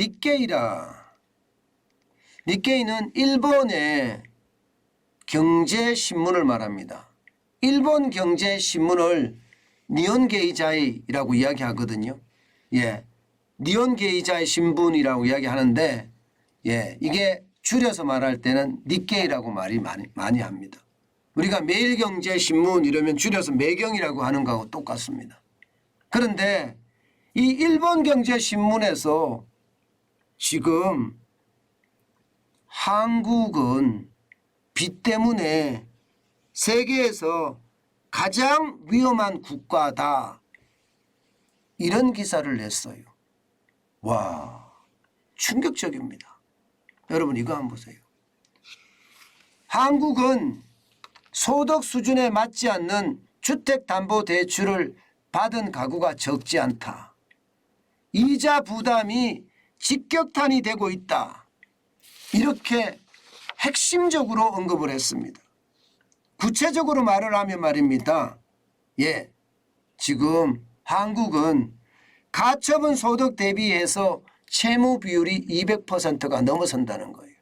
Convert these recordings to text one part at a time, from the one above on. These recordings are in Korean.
니케이라. 니케이는 일본의 경제신문을 말합니다. 일본 경제신문을 니혼게이자이라고 이야기하거든요. 예, 니혼게이자이 신문이라고 이야기하는데, 예, 이게 줄여서 말할 때는 니케이라고 말이 많이 합니다. 우리가 매일경제신문 이러면 줄여서 매경이라고 하는 거하고 똑같습니다. 그런데 이 일본 경제신문에서 지금 한국은 빚 때문에 세계에서 가장 위험한 국가다, 이런 기사를 냈어요. 와, 충격적입니다. 여러분 이거 한번 보세요. 한국은 소득 수준에 맞지 않는 주택담보대출을 받은 가구가 적지 않다. 이자 부담이 직격탄이 되고 있다. 이렇게 핵심적으로 언급을 했습니다. 구체적으로 말을 하면 말입니다. 예, 지금 한국은 가처분 소득 대비해서 채무 비율이 200%가 넘어선다는 거예요.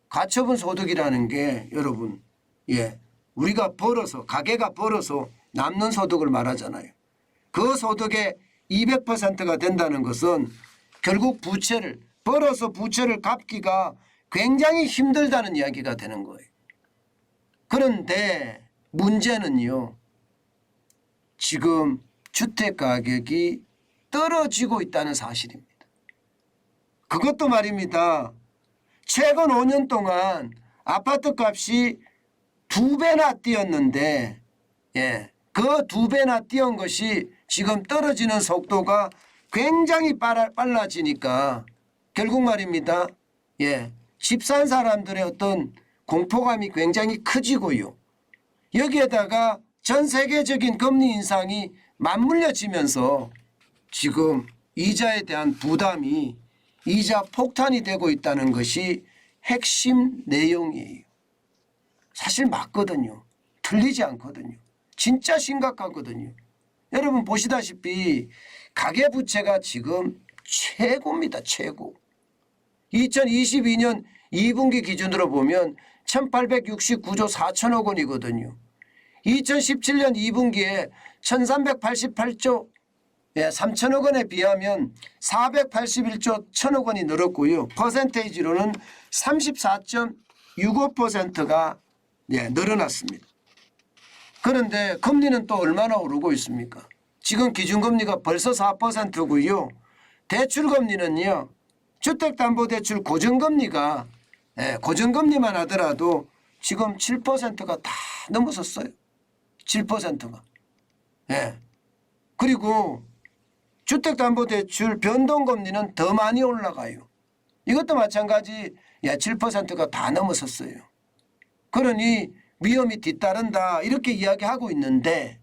가처분 소득이라는 게 여러분, 예, 우리가 벌어서, 가게가 벌어서 남는 소득을 말하잖아요. 그 소득의 200%가 된다는 것은 결국 부채를, 벌어서 부채를 갚기가 굉장히 힘들다는 이야기가 되는 거예요. 그런데 문제는요, 지금 주택가격이 떨어지고 있다는 사실입니다. 그것도 말입니다. 최근 5년 동안 아파트 값이 2배나 뛰었는데, 예, 그 2배나 뛰은 것이 지금 떨어지는 속도가 굉장히 빨라지니까 결국 말입니다. 예, 집 산 사람들의 어떤 공포감이 굉장히 커지고요. 여기에다가 전 세계적인 금리 인상이 맞물려지면서 지금 이자에 대한 부담이 이자 폭탄이 되고 있다는 것이 핵심 내용이에요. 사실 맞거든요. 틀리지 않거든요. 진짜 심각하거든요. 여러분 보시다시피 가계부채가 지금 최고입니다. 최고. 2022년 2분기 기준으로 보면 1869조 4천억 원이거든요. 2017년 2분기에 1388조 3천억 원에 비하면 481조 1천억 원이 늘었고요. 퍼센테이지로는 34.65%가 늘어났습니다. 그런데 금리는 또 얼마나 오르고 있습니까? 지금 기준금리가 벌써 4%고요. 대출금리는요, 주택담보대출 고정금리가 고정금리만 하더라도 지금 7%가 다 넘어섰어요. 7%가. 그리고 주택담보대출 변동금리는 더 많이 올라가요. 이것도 마찬가지 7%가 다 넘어섰어요. 그러니 위험이 뒤따른다 이렇게 이야기하고 있는데,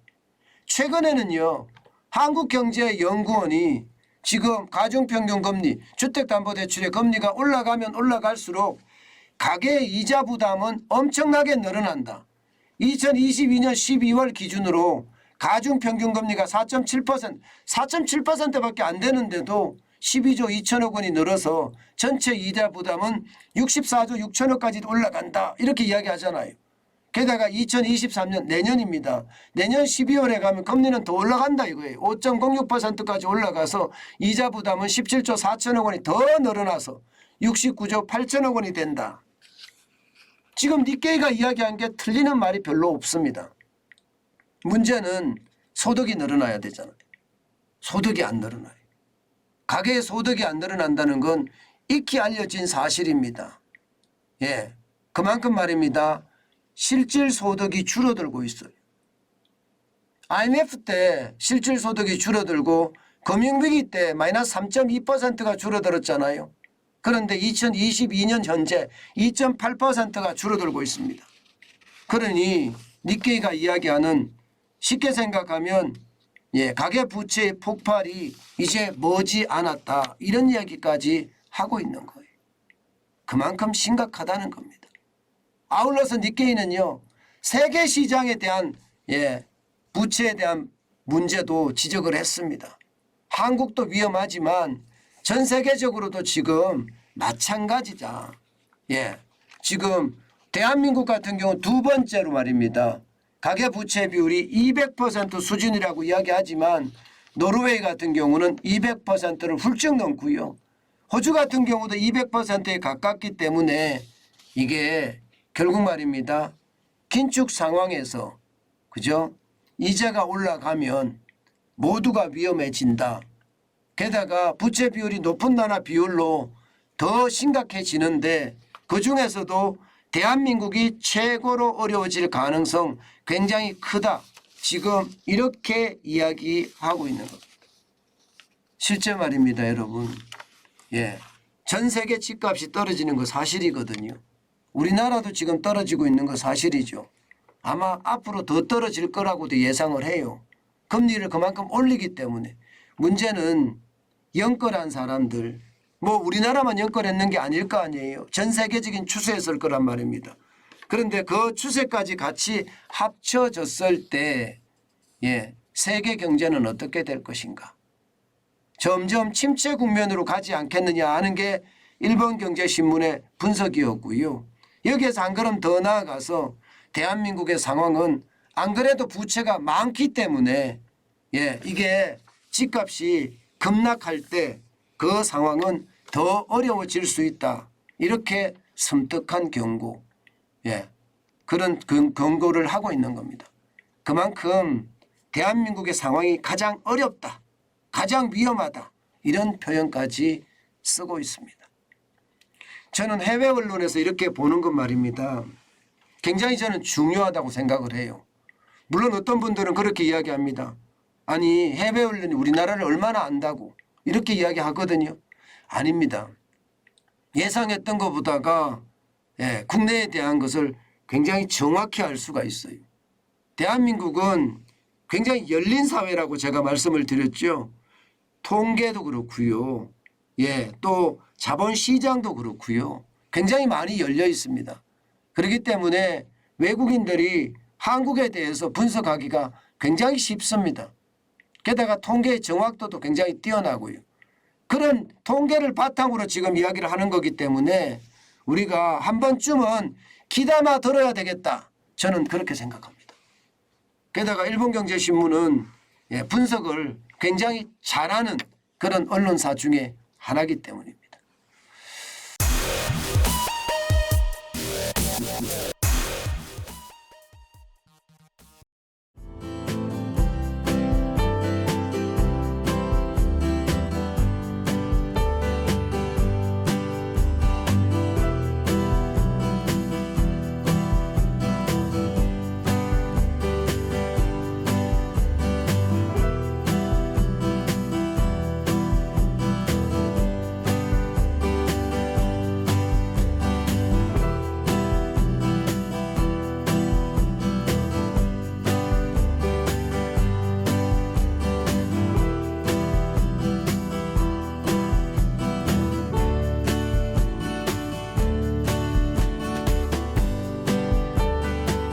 최근에는요, 한국경제연구원이 지금 가중평균금리, 주택담보대출의 금리가 올라가면 올라갈수록 가계의 이자 부담은 엄청나게 늘어난다. 2022년 12월 기준으로 가중평균금리가 4.7%, 4.7%밖에 안 되는데도 12조 2천억 원이 늘어서 전체 이자 부담은 64조 6천억까지 올라간다 이렇게 이야기하잖아요. 게다가 2023년 내년입니다. 내년 12월에 가면 금리는 더 올라간다 이거예요. 5.06%까지 올라가서 이자 부담은 17조 4천억 원이 더 늘어나서 69조 8천억 원이 된다. 지금 니케이가 이야기한 게 틀리는 말이 별로 없습니다. 문제는 소득이 늘어나야 되잖아요. 소득이 안 늘어나요. 가계의 소득이 안 늘어난다는 건 익히 알려진 사실입니다. 예, 그만큼 말입니다. 실질 소득이 줄어들고 있어요. IMF 때 실질 소득이 줄어들고 금융위기 때 마이너스 3.2%가 줄어들었잖아요. 그런데 2022년 현재 2.8%가 줄어들고 있습니다. 그러니 니케이가 이야기하는, 쉽게 생각하면 가계부채의 폭발이 이제 머지 않았다 이런 이야기까지 하고 있는 거예요. 그만큼 심각하다는 겁니다. 아울러서 니케이는요, 세계 시장에 대한 부채에 대한 문제도 지적을 했습니다. 한국도 위험하지만 전 세계적으로도 지금 마찬가지다. 예, 지금 대한민국 같은 경우 두 번째로 말입니다. 가계부채 비율이 200% 수준이라고 이야기하지만 노르웨이 같은 경우는 200%를 훌쩍 넘고요. 호주 같은 경우도 200%에 가깝기 때문에 이게 결국 말입니다. 긴축 상황에서 그죠? 이자가 올라가면 모두가 위험해진다. 게다가 부채 비율이 높은 나라 비율로 더 심각해지는데 그중에서도 대한민국이 최고로 어려워질 가능성 굉장히 크다. 지금 이렇게 이야기하고 있는 겁니다. 실제 말입니다, 여러분. 예, 전 세계 집값이 떨어지는 거 사실이거든요. 우리나라도 지금 떨어지고 있는 거 사실이죠. 아마 앞으로 더 떨어질 거라고도 예상을 해요. 금리를 그만큼 올리기 때문에. 문제는 연끌한 사람들, 뭐 우리나라만 연끌했는 게 아닐 거 아니에요. 전 세계적인 추세였을 거란 말입니다. 그런데 그 추세까지 같이 합쳐졌을 때 예, 세계 경제는 어떻게 될 것인가. 점점 침체 국면으로 가지 않겠느냐 하는 게 일본경제신문의 분석이었고요. 여기에서 한 걸음 더 나아가서 대한민국의 상황은 안 그래도 부채가 많기 때문에 예, 이게 집값이 급락할 때 그 상황은 더 어려워질 수 있다. 이렇게 섬뜩한 경고, 예, 그런 경고를 하고 있는 겁니다. 그만큼 대한민국의 상황이 가장 어렵다. 가장 위험하다. 이런 표현까지 쓰고 있습니다. 저는 해외 언론에서 이렇게 보는 것 말입니다. 굉장히 저는 중요하다고 생각을 해요. 물론 어떤 분들은 그렇게 이야기합니다. 아니 해외 언론이 우리나라를 얼마나 안다고 이렇게 이야기하거든요. 아닙니다. 예상했던 것보다가 예, 국내에 대한 것을 굉장히 정확히 알 수가 있어요. 대한민국은 굉장히 열린 사회라고 제가 말씀을 드렸죠. 통계도 그렇고요. 예, 또 자본시장도 그렇고요. 굉장히 많이 열려 있습니다. 그렇기 때문에 외국인들이 한국에 대해서 분석하기가 굉장히 쉽습니다. 게다가 통계의 정확도도 굉장히 뛰어나고요. 그런 통계를 바탕으로 지금 이야기를 하는 거기 때문에 우리가 한 번쯤은 귀담아 들어야 되겠다. 저는 그렇게 생각합니다. 게다가 일본경제신문은 분석을 굉장히 잘하는 그런 언론사 중에 하나이기 때문입니다.